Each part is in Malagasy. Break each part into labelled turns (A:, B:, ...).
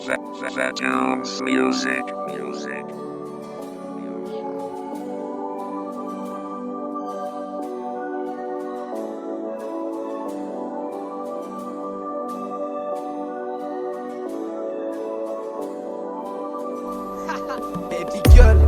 A: Vatoons Music.
B: Baby girl,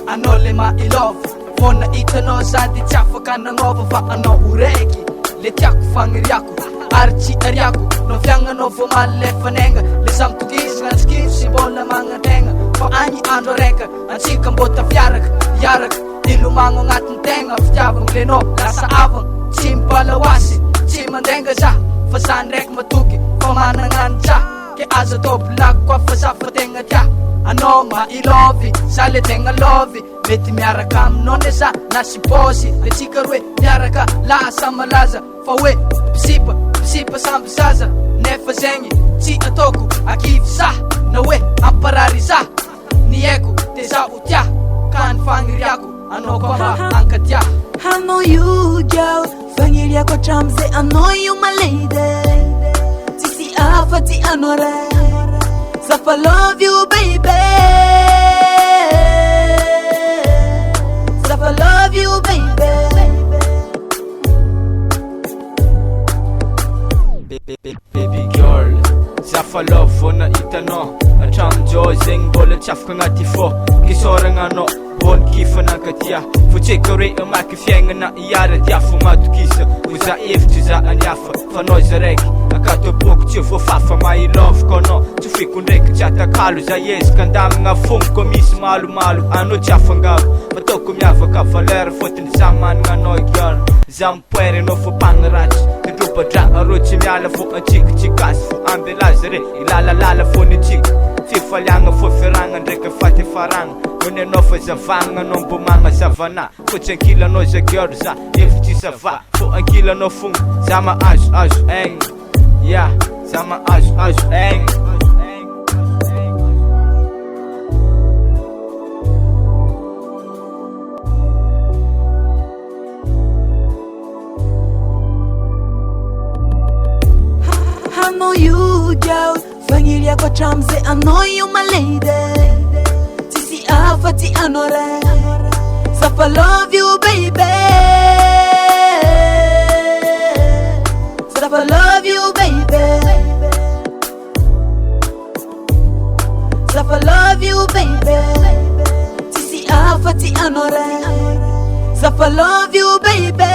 B: anao le mailova Vona hitanao sady tsy afaka nagnova fa anao oraiky le tiako fagniriako ary tsy ariako no fiagnanao vao malefanenga le samtokisana antsikivo sy mbola magnategna fa agny andro araika antsika mbô tafiaraka iaraka ilomagno agnatin'ny tegna fitiavagna lenao lasa avagna tsy mipalaoasy tsy mandenga za fa za ndraiky matoky fa managnano za ke aza atao blako koa fa za fa tegna tia anao mailovy za le tegna lovy mety miaraka aminao ne za na sy bôsy le tsika roe miaraka lasa malaza fa hoe pisipa samby zaza nefa zegny tsy ataoko akivy za na hoe amparary za ny haiko de za ho tia ka ny fagniriako anao koa mba ankatia
C: I you girl fagniriako hatramizay anao io malady tsisy afa-ty anao ray Zafa love you baby Zafa love you baby
D: Baby girl Zafa love vona hitanao Hatramin'izao zegny mbola tsy afaka agnaty fô Kisoragna anao Bôny kifana ankatia Fotseka hoe amaky fiaignana iara dia fo matokisa Ho za efitry za aniafa Fa anao za raiky Akato boko tsy voafafa mailovy ko anao Tsy fiko ndraiky tsy atakalo Za ezaka andamigna fongo ko misy malomalo Anao tsy afangaro Fa taoko miavaka valeur Fotony za managna anao girl Za mipoery anao fo pagnaratsy Tendrobadra arô tsy miala fo antsika Tsy kasy fo ambelazy re Ilalalala fo ny tsika Fifaliagna fo feragna ndraiky faty faragna Nony anao fa zavagna anao mbo magnazavana Fô tsy ankilanao za girl za efitry sava Fô ankilanao fogna za mahazo aigny Yeah, za mahazo aigny
C: I know you girl fagniriako hatramizay anao io malady tsisy afa-ty anao ray Zafa love you baby Zafa love you baby Zafa love you baby tsisy afa-ty anao ray Zafa love you baby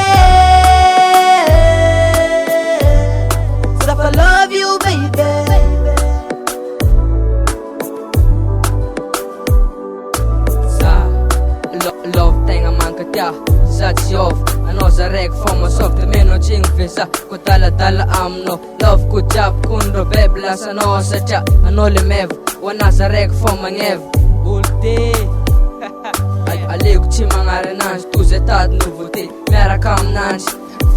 C: Zafa love you baby
E: Love tegna mankatia za tsy ôva anao za raiky fô masôva de menao tsigny ve za ko daladala aminao love ko jiaby kondro bebe lasanao satria anao le meva ho anà za raiky fô magneva olo te aleko tsy magnary ananjy toy tady nouveauté miaraka aminanjy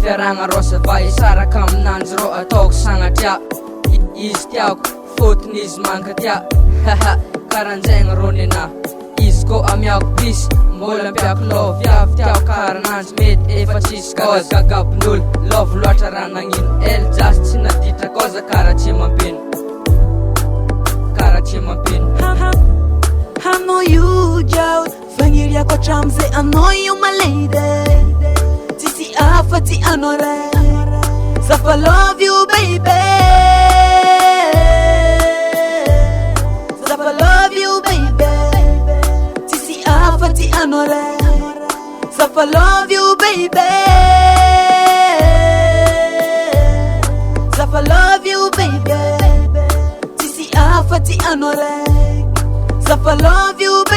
E: fiaragna rosa va isaraka aminanjy rô ataoko sagnatria izy tiako fôtony izy mankatia karanjegny rô nena izy ko amiako prisy mbola ampiako love viavy tiao karananjy mety efa tsisy koza gagabin'olo love loatra raha nagnino el jasy tsy naditra koza kara tsy mampino
C: I know you girl fagniriako hatramizay anao io malady tsisy afa-ty anao ray Zafa love you baby Zafa love you baby tsisy afa-ty anao ray Zafa love you baby Zafa love you baby tsisy afa-ty anao ray Zafa love you baby